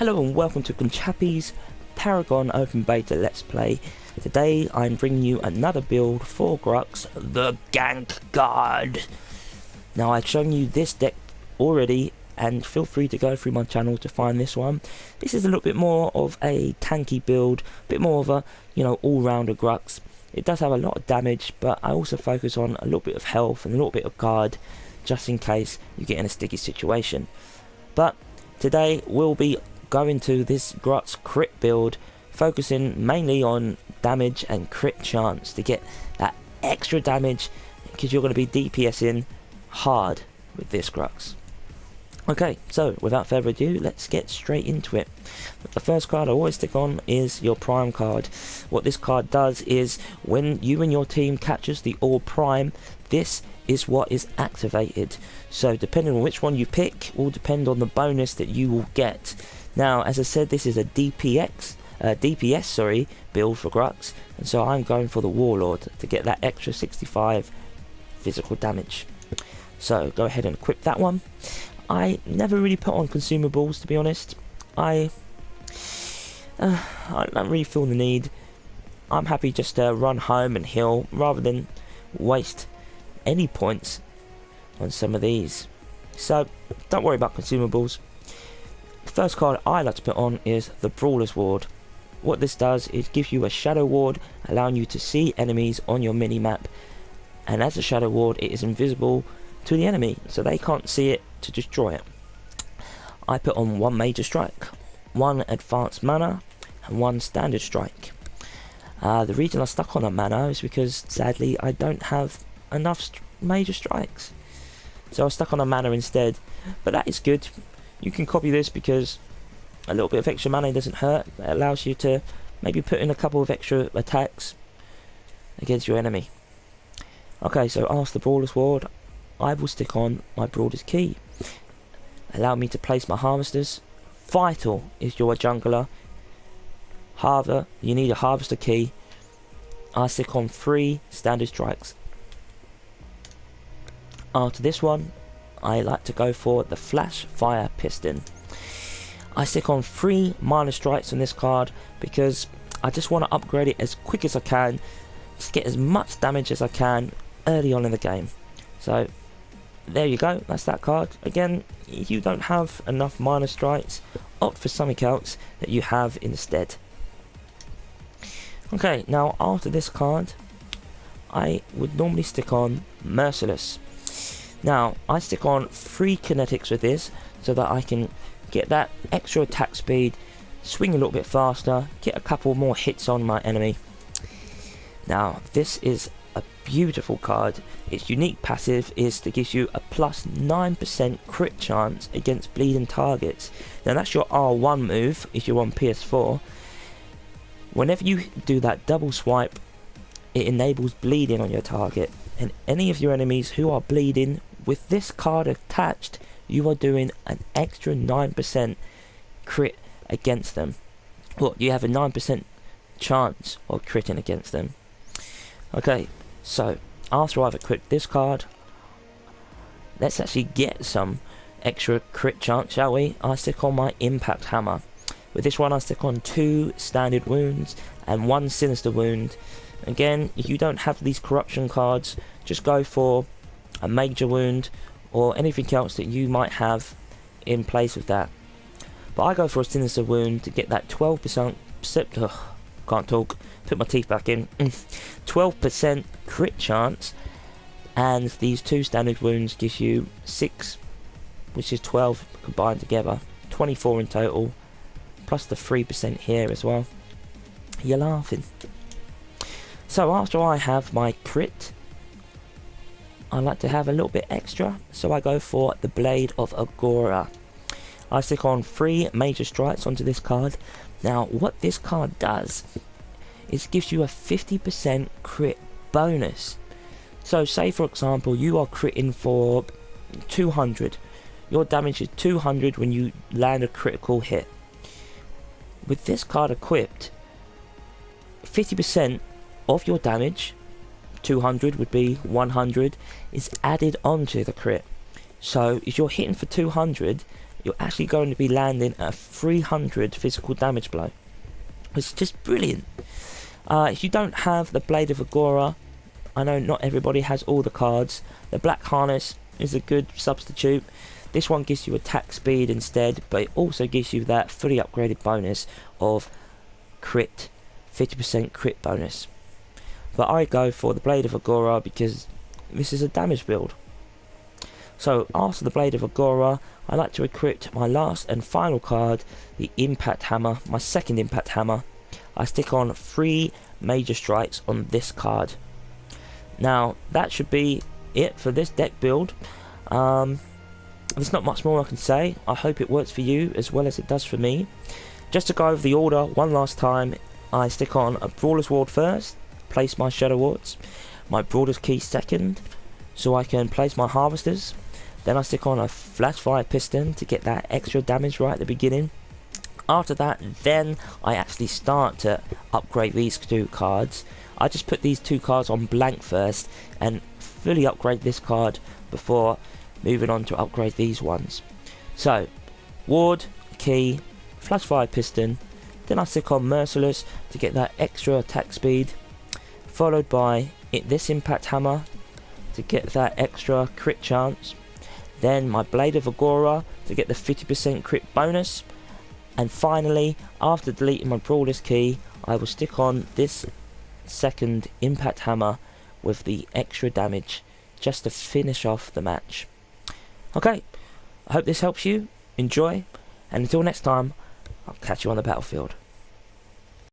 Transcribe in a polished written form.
Hello and welcome to Conchappie's Paragon Open Beta Let's Play. Today I'm bringing you another build for Grux, the Gank Guard. Now I've shown you this deck already and feel free to go through my channel to find this one. This is a little bit more of a tanky build, a bit more of a, all-rounder Grux. It does have a lot of damage, but I also focus on a little bit of health and a little bit of guard just in case you get in a sticky situation. But today we'll be going to this Grux crit build, focusing mainly on damage and crit chance to get that extra damage, because you're going to be DPSing hard with this Grux. Okay, so without further ado, let's get straight into it. The first card I always stick on is your Prime card. What this card does is, when you and your team catches the All Prime, this is what is activated. So depending on which one you pick will depend on the bonus that you will get. Now, as I said, this is a DPS build for Grux, and so I'm going for the Warlord to get that extra 65 physical damage. So go ahead and equip that one. I never really put on consumables, to be honest. I don't really feel the need. I'm happy just to run home and heal rather than waste any points on some of these. So don't worry about consumables. The first card I like to put on is the Brawler's Ward. What this does is give you a Shadow Ward, allowing you to see enemies on your mini-map, and as a Shadow Ward it is invisible to the enemy, so they can't see it to destroy it. I put on one Major Strike, one Advanced Mana, and one Standard Strike. The reason I stuck on a Mana is because sadly I don't have enough Major Strikes, so I stuck on a Mana instead, but that is good. You can copy this because a little bit of extra mana doesn't hurt. It allows you to maybe put in a couple of extra attacks against your enemy. Okay, so after the Brawler's Ward, I will stick on my Brawler's Key. Allow me to place my Harvesters. Vital is your jungler. However, you need a Harvester Key. I stick on 3 Standard Strikes. After this one, I like to go for the Flash Fire Piston. I stick on 3 minor strikes on this card because I just want to upgrade it as quick as I can to get as much damage as I can early on in the game. So there you go, that's that card. Again, if you don't have enough minor strikes, opt for something else that you have instead. Okay, now after this card, I would normally stick on Merciless. Now, I stick on 3 kinetics with this so that I can get that extra attack speed, swing a little bit faster, get a couple more hits on my enemy. Now, this is a beautiful card. Its unique passive is to give you a plus 9% crit chance against bleeding targets. Now, that's your R1 move if you're on PS4. Whenever you do that double swipe, it enables bleeding on your target, and any of your enemies who are bleeding with this card attached, you are doing an extra 9% crit against them. Well, you have a 9% chance of critting against them. Okay, so after I've equipped this card, let's actually get some extra crit chance, shall we? I stick on my Impact Hammer. With this one I stick on 2 Standard Wounds and 1 Sinister Wound. Again, if you don't have these corruption cards, just go for a Major Wound or anything else that you might have in place of that. But I go for a Sinister Wound to get that 12%, can't talk, put my teeth back in, 12% crit chance, and these 2 Standard Wounds gives you 6, which is 12 combined together, 24 in total, plus the 3% here as well. You're laughing. So after I have my crit, I like to have a little bit extra, so I go for the Blade of Agora. I stick on 3 Major Strikes onto this card. Now, what this card does is gives you a 50% crit bonus. So say for example you are critting for 200. Your damage is 200 when you land a critical hit. With this card equipped, 50% of your damage, 200 would be 100, is added onto the crit. So if you're hitting for 200 you're actually going to be landing a 300 physical damage blow. It's just brilliant. If you don't have the Blade of Agora, I know not everybody has all the cards. The Black Harness is a good substitute. This one gives you attack speed instead, but it also gives you that fully upgraded bonus of crit, 50% crit bonus. But I go for the Blade of Agora because this is a damage build. So after the Blade of Agora, I like to equip my last and final card, the Impact Hammer, my second Impact Hammer. I stick on 3 major strikes on this card. Now that should be it for this deck build. There's not much more I can say. I hope it works for you as well as it does for me. Just to go over the order one last time, I stick on a Brawler's Ward first, place my Shadow Wards, my Brawler's Key second, so I can place my Harvesters. Then I stick on a Flash Fire Piston to get that extra damage right at the beginning. After that, then I actually start to upgrade these 2 cards. I just put these 2 cards on blank first and fully upgrade this card before moving on to upgrade these ones. So, Ward, Key, Flash Fire Piston, then I stick on Merciless to get that extra attack speed, followed by this Impact Hammer to get that extra crit chance, then my Blade of Agora to get the 50% crit bonus, and finally, after deleting my Brawler's Key, I will stick on this second Impact Hammer with the extra damage just to finish off the match. Okay, I hope this helps you. Enjoy, and until next time, I'll catch you on the battlefield.